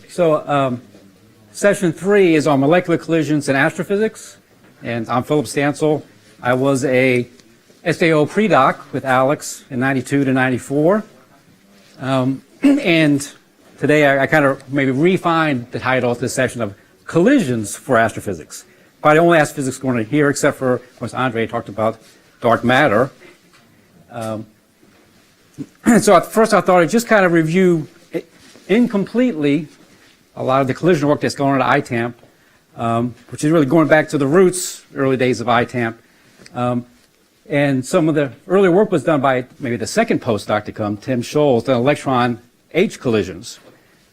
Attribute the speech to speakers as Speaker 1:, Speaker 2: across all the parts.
Speaker 1: Session 3 is on molecular collisions and astrophysics, and I'm Philip Stancil. I was a SAO pre-doc with Alex in 92 to 94, and today I kind of maybe refined the title of this session of Collisions for Astrophysics. Probably the only astrophysics going to hear, except for, of course, Andre talked about dark matter. So at first I thought I'd just kind of review incompletely a lot of the collision work that's going on at ITAMP, which is really going back to the roots, early days of ITAMP. And some of the early work was done by maybe the second postdoc to come, Tim Scholes, the electron H collisions.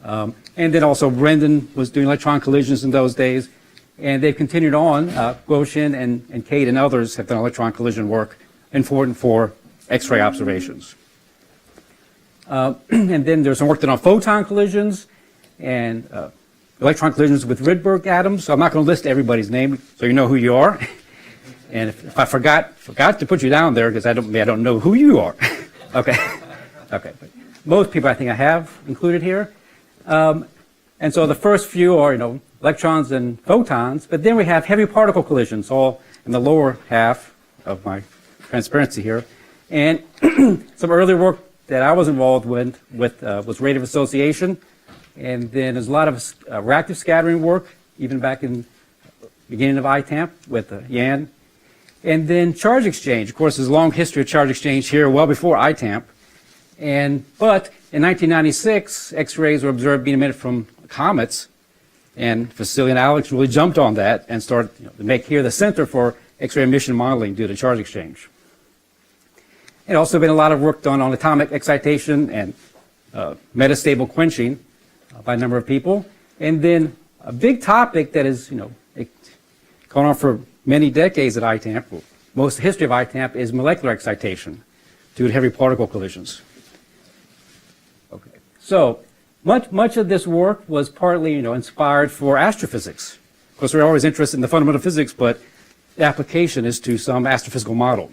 Speaker 1: And then also Brendan was doing electron collisions in those days. And they've continued on. Goshen and Kate and others have done electron collision work important for X-ray observations. And then there's some work done on photon collisions and electron collisions with Rydberg atoms. So I'm not going to list everybody's name so you know who you are. And if I forgot to put you down there because I don't know who you are. Okay. Okay. But most people I think I have included here. And so the first few are, electrons and photons, but then we have heavy particle collisions all in the lower half of my transparency here. And some early work that I was involved with was rate of association. And then there's a lot of reactive scattering work, even back in the beginning of ITAMP with Yan. And then charge exchange. Of course, there's a long history of charge exchange here, well before ITAMP. But in 1996, X-rays were observed being emitted from comets. And Vasily and Alex really jumped on that and started to make here the center for X-ray emission modeling due to charge exchange. And also been a lot of work done on atomic excitation and metastable quenching by a number of people. And then a big topic that is, going on for many decades at ITAMP, well, most of the history of ITAMP is molecular excitation due to heavy particle collisions. Okay. So much of this work was partly, inspired for astrophysics. Of course, we're always interested in the fundamental physics, but the application is to some astrophysical model.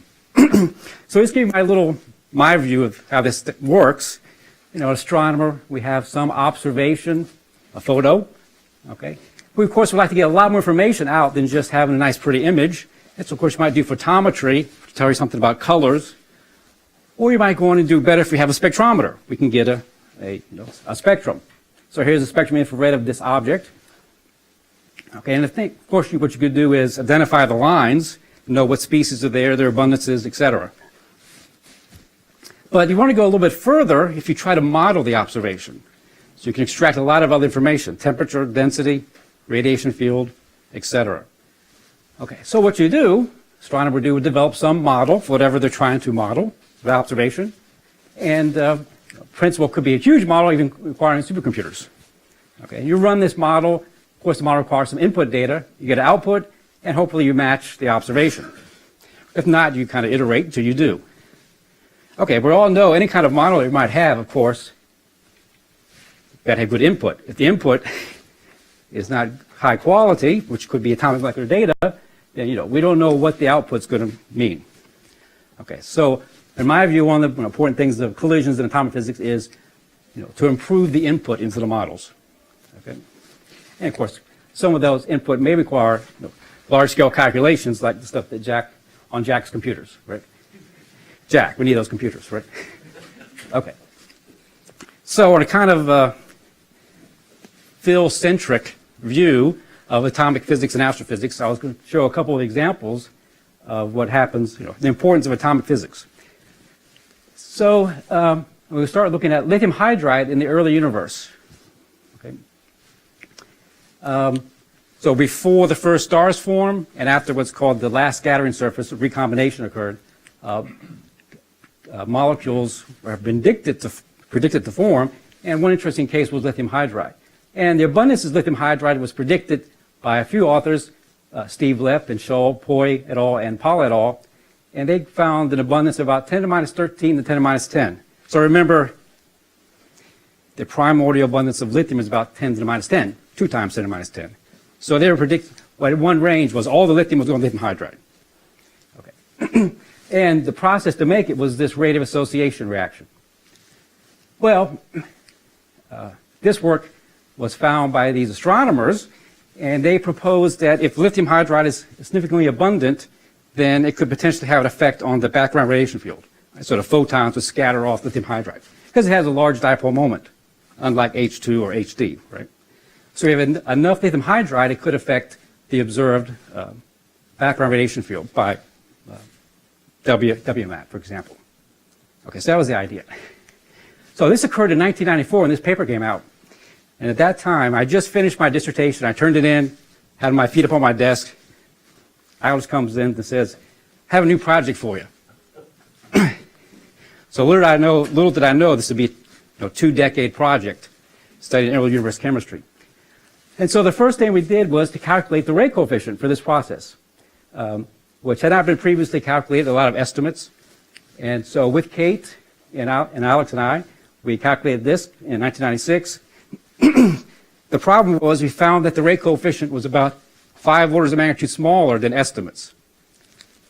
Speaker 1: So let's give you my view of how this works. Astronomer, we have some observation, a photo, okay? We, of course, would like to get a lot more information out than just having a nice, pretty image. And so, of course, you might do photometry to tell you something about colors. Or you might go on and do better if we have a spectrometer. We can get a spectrum. So here's a spectrum infrared of this object. Okay, and I think, of course, what you could do is identify the lines, know what species are there, their abundances, etc. But you want to go a little bit further if you try to model the observation. So you can extract a lot of other information, temperature, density, radiation field, etc. Okay, so what you do, astronomers would develop some model for whatever they're trying to model, the observation. And principle could be a huge model, even requiring supercomputers. Okay, you run this model. Of course, the model requires some input data. You get an output, and hopefully you match the observation. If not, you kind of iterate until you do. Okay, we all know any kind of model you might have, of course, you've got to have good input. If the input is not high quality, which could be atomic molecular data, then we don't know what the output's going to mean. Okay, so in my view, one of the important things of collisions in atomic physics is to improve the input into the models. Okay, and of course, some of those input may require large-scale calculations like the stuff that on Jack's computers, right? Jack, we need those computers, right? Okay. So on a kind of Phil-centric view of atomic physics and astrophysics, I was going to show a couple of examples of what happens, the importance of atomic physics. So we'll start looking at lithium hydride in the early universe. Okay. So before the first stars formed and after what's called the last scattering surface, recombination occurred, molecules have been predicted to form, and one interesting case was lithium hydride. And the abundance of lithium hydride was predicted by a few authors, Steve Lepp and Scholl, Poi et al., and Paul et al., and they found an abundance of about 10 to the minus 13 to 10 to the minus 10. So remember, the primordial abundance of lithium is about 10 to the minus 10, 2 times 10 to the minus 10. So they were predicting, one range was all the lithium was going to lithium hydride. Okay. And the process to make it was this rate of association reaction. Well, this work was found by these astronomers, and they proposed that if lithium hydride is significantly abundant, then it could potentially have an effect on the background radiation field. Right? So the photons would scatter off lithium hydride because it has a large dipole moment, unlike H2 or HD, right? So we have enough lithium hydride, it could affect the observed background radiation field by WMAP, for example. Okay, so that was the idea. So this occurred in 1994 when this paper came out. And at that time, I just finished my dissertation. I turned it in, had my feet up on my desk. Alex comes in and says, "I have a new project for you." So little did I know this would be a 2-decade project studying early universe chemistry. And so the first thing we did was to calculate the rate coefficient for this process, which had not been previously calculated, a lot of estimates. And so with Kate and Alex and I, we calculated this in 1996. The problem was we found that the rate coefficient was about 5 orders of magnitude smaller than estimates.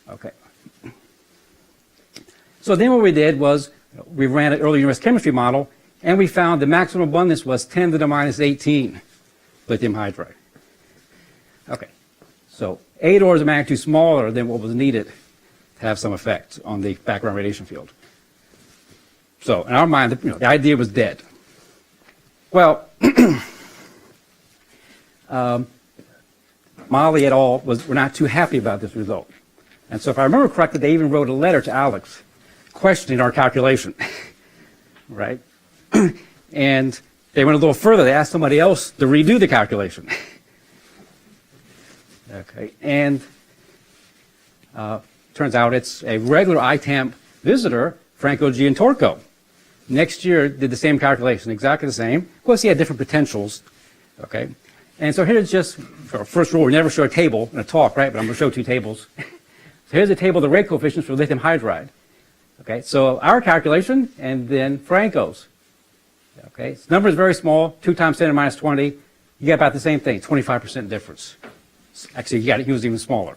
Speaker 1: Okay. So then what we did was we ran an early universe chemistry model, and we found the maximum abundance was 10 to the minus 18 lithium hydride. Okay. So 8 orders of magnitude smaller than what was needed to have some effect on the background radiation field. So in our mind, the idea was dead. Well, Molly et al. Were not too happy about this result. And so if I remember correctly, they even wrote a letter to Alex questioning our calculation, right? And they went a little further. They asked somebody else to redo the calculation. Okay, and turns out it's a regular ITAMP visitor, Franco Giantorco. Next year, did the same calculation, exactly the same. Of course, he had different potentials, okay? And so here's just, for our first rule, we never show a table in a talk, right? But I'm going to show 2 tables. So here's a table of the rate coefficients for lithium hydride. Okay, so our calculation and then Franco's. Okay, so number is very small, 2 times 10 to the minus 20. You get about the same thing, 25% difference. Actually, he was even smaller.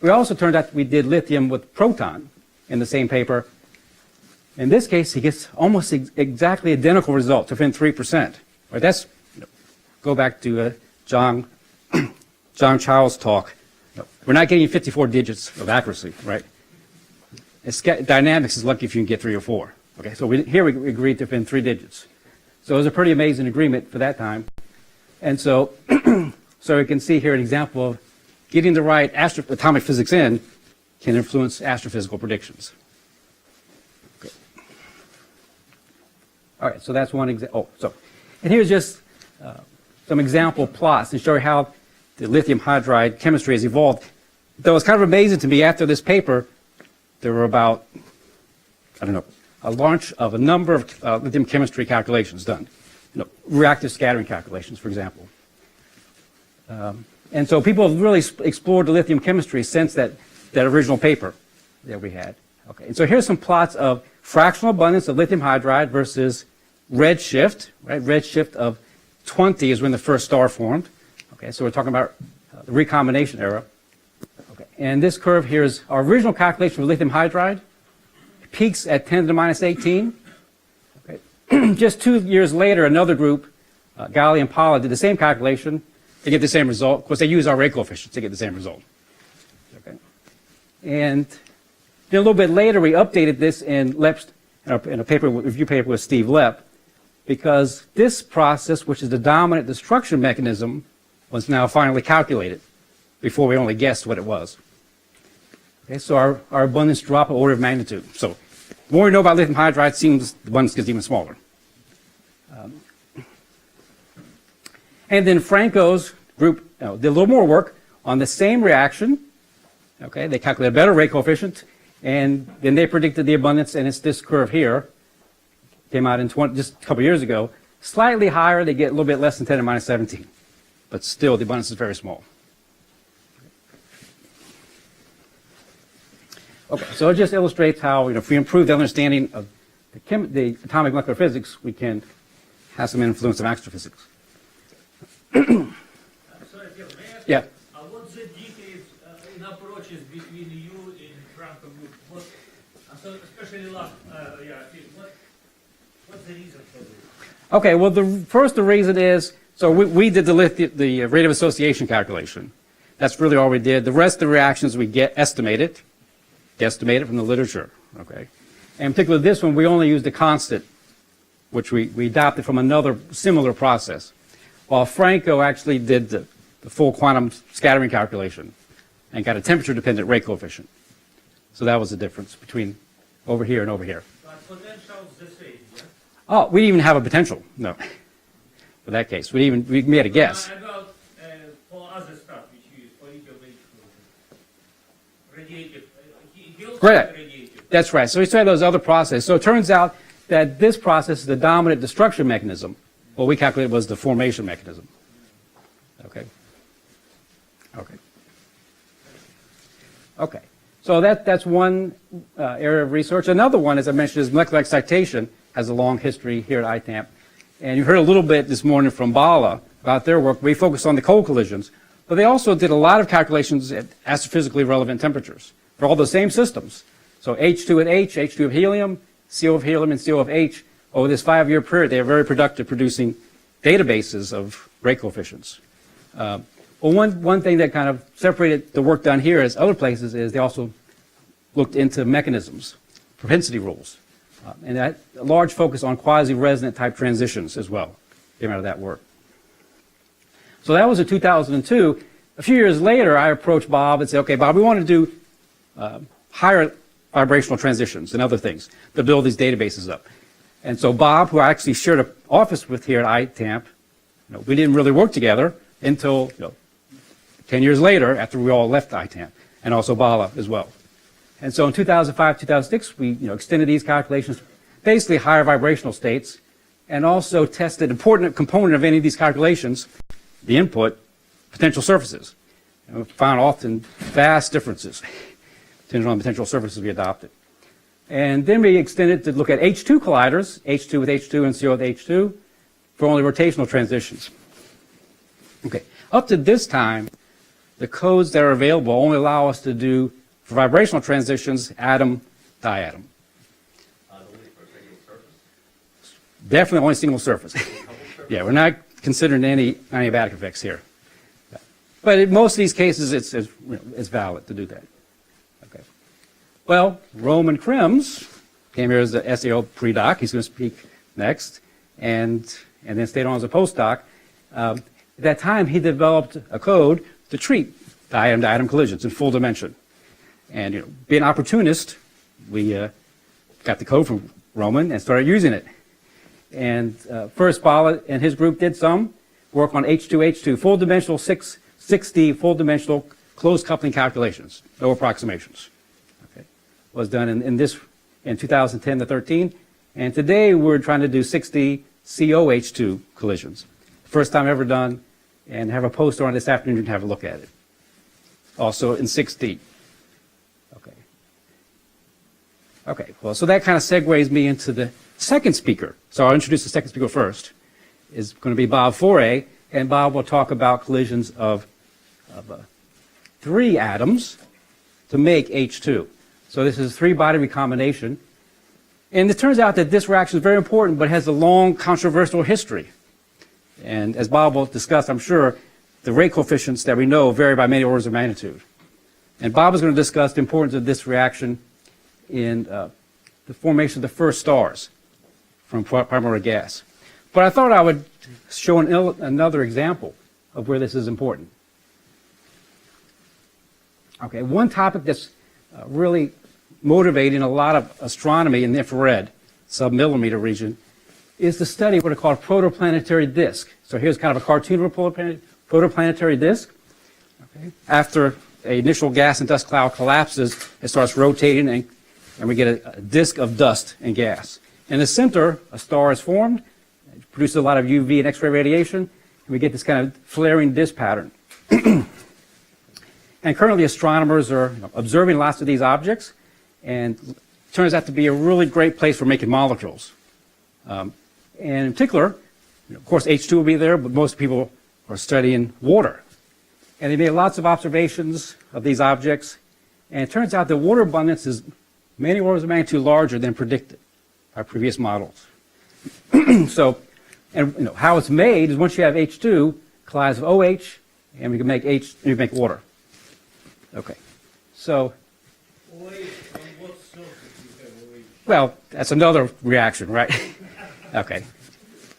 Speaker 1: We also turned out we did lithium with proton in the same paper. In this case, he gets almost exactly identical result, to within 3%. Right? That's, go back to John Child's talk. We're not getting 54 digits of accuracy, right? Dynamics is lucky if you can get 3 or 4. Okay, so here we agreed to within 3 digits. So it was a pretty amazing agreement for that time. And so, so you can see here an example of getting the right atomic physics in can influence astrophysical predictions. Okay. All right, so that's one example. And here's just some example plots to show you how the lithium hydride chemistry has evolved. Though it's kind of amazing to me, after this paper, there were about, a launch of a number of lithium chemistry calculations done. Reactive scattering calculations, for example. And so people have really explored the lithium chemistry since that original paper that we had. Okay, and so here's some plots of fractional abundance of lithium hydride versus redshift, right? Redshift of 20 is when the first star formed. Okay, so we're talking about the recombination era. Okay, and this curve here is our original calculation for lithium hydride. It peaks at 10 to the minus 18. Okay, just 2 years later, another group, Galli and Pala, did the same calculation. They get the same result. Of course, they use our rate coefficients to get the same result. Okay, and then a little bit later, we updated this in a review paper with Steve Lepp, because this process, which is the dominant destruction mechanism, was now finally calculated. Before we only guessed what it was. Okay, so our abundance dropped an order of magnitude. So the more we know about lithium hydride, it seems the abundance gets even smaller. And then Franco's group did a little more work on the same reaction. Okay, they calculated a better rate coefficient, and then they predicted the abundance, and it's this curve here. Came out in just a couple years ago. Slightly higher, they get a little bit less than 10 to the minus 17. But still, the abundance is very small. Okay, so it just illustrates how, if we improve the understanding of the atomic molecular physics, we can have some influence of astrophysics.
Speaker 2: Sorry, Phil, may I ask
Speaker 1: Yeah.
Speaker 2: What's the difference in approaches between you and Franco group? So especially last, what's the reason for this?
Speaker 1: Okay, well, the reason is, so we did the rate of association calculation. That's really all we did. The rest of the reactions we guesstimated from the literature, okay? And in particular, this one, we only used a constant, which we adopted from another similar process, while Franco actually did the full quantum scattering calculation and got a temperature-dependent rate coefficient. So that was the difference between over here and over here.
Speaker 2: But potential is the same, yeah?
Speaker 1: Oh, we didn't even have a potential, no. For that case, we made a guess.
Speaker 2: About for other stuff which you use for each radiative, he also
Speaker 1: Right.
Speaker 2: radiative.
Speaker 1: That's right. So we saw those other processes. So it turns out that this process is the dominant destruction mechanism. What we calculated was the formation mechanism. Okay. Okay. Okay. So that's one area of research. Another one, as I mentioned, is molecular excitation, has a long history here at ITAMP. And you heard a little bit this morning from Bala about their work. We focused on the cold collisions, but they also did a lot of calculations at astrophysically relevant temperatures for all the same systems. So H2 at H, H2 of helium, CO of helium, and CO of H. Over this 5-year period, they are very productive producing databases of rate coefficients. Well, one thing that kind of separated the work done here as other places is they also looked into mechanisms, propensity rules, and that a large focus on quasi-resonant type transitions as well came out of that work. So that was in 2002. A few years later, I approached Bob and said, okay, Bob, we want to do higher vibrational transitions and other things to build these databases up. And so Bob, who I actually shared an office with here at ITAMP, we didn't really work together until 10 years later after we all left ITAMP, and also Bala as well. And so in 2005, 2006, we extended these calculations, basically higher vibrational states, and also tested an important component of any of these calculations, the input, potential surfaces. And we found often vast differences depending on the potential surfaces we adopted. And then we extended to look at H2 colliders, H2 with H2 and CO with H2, for only rotational transitions. Okay, up to this time, the codes that are available only allow us to do, for vibrational transitions, atom, diatom.
Speaker 3: Only for a single surface?
Speaker 1: Definitely only single surface. Yeah, we're not considering any adiabatic effects here. But in most of these cases, it's valid to do that. Okay. Well, Roman Krims came here as the SAO pre-doc. He's going to speak next, and then stayed on as a postdoc. At that time, he developed a code to treat diatom-diatom collisions in full dimension. And being an opportunist, we got the code from Roman and started using it. And first, Bala and his group did some work on H2H2, full-dimensional 6D, full-dimensional closed coupling calculations, no approximations. Okay. Was done in 2010 to 13. And today, we're trying to do 6D COH2 collisions. First time ever done, and have a poster on this afternoon to have a look at it. Also in 6D. Okay. Okay, well, so that kind of segues me into the second speaker. So I'll introduce the second speaker first. Is going to be Bob Foray, and Bob will talk about collisions of 3 atoms to make H2. So this is 3-body recombination. And it turns out that this reaction is very important, but has a long controversial history. And as Bob will discuss, I'm sure, the rate coefficients that we know vary by many orders of magnitude. And Bob is going to discuss the importance of this reaction in the formation of the first stars from primordial gas. But I thought I would show another example of where this is important. Okay, one topic that's really motivating a lot of astronomy in the infrared, sub-millimeter region, is the study of what are called protoplanetary disk. So here's kind of a cartoon of a protoplanetary disk. Okay. After an initial gas and dust cloud collapses, it starts rotating, and we get a disk of dust and gas. In the center, a star is formed. It produces a lot of UV and X-ray radiation, and we get this kind of flaring disk pattern. And currently, astronomers are observing lots of these objects, and it turns out to be a really great place for making molecules. And in particular, of course, H2 will be there, but most people are studying water. And they made lots of observations of these objects, and it turns out that water abundance is many orders of magnitude larger than predicted by previous models. So And how it's made is once you have H2, collides with OH, and we can make water. Okay. So,
Speaker 2: OH, on what surface you have OH?
Speaker 1: well, that's another reaction, right? Okay.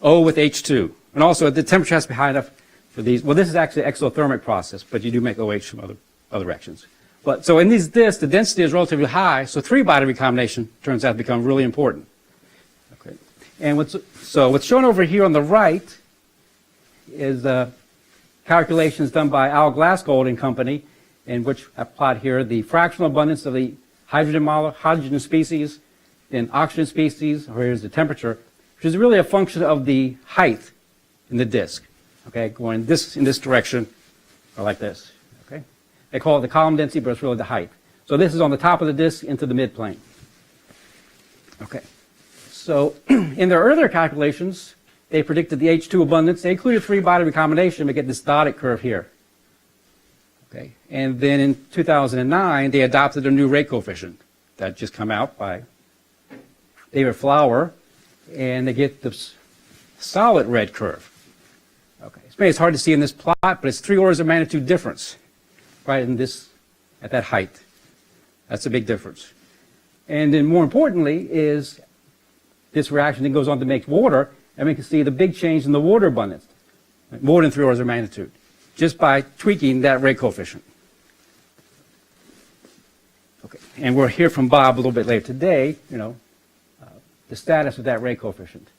Speaker 1: O with H2. And also, the temperature has to be high enough for these. Well, this is actually an exothermic process, but you do make OH from other reactions. But so in this, the density is relatively high, so 3-body recombination turns out to become really important. Okay. And what's shown over here on the right is calculations done by Al Glasgold and company, in which I plot here the fractional abundance of the hydrogen species in oxygen species, or here's the temperature, which is really a function of the height in the disk. Okay, going in this direction, or like this. Okay, they call it the column density, but it's really the height. So this is on the top of the disk into the midplane. Okay, so in their earlier calculations, they predicted the H2 abundance. They included 3-body recombination to get this dotted curve here. Okay, and then in 2009, they adopted a new rate coefficient that just come out by David Flower, and they get this solid red curve. Okay, it's hard to see in this plot, but it's 3 orders of magnitude difference, right in this, at that height. That's a big difference. And then more importantly is this reaction that goes on to make water, and we can see the big change in the water abundance, more than 3 orders of magnitude, just by tweaking that rate coefficient. Okay, and we'll hear from Bob a little bit later today, the status of that rate coefficient.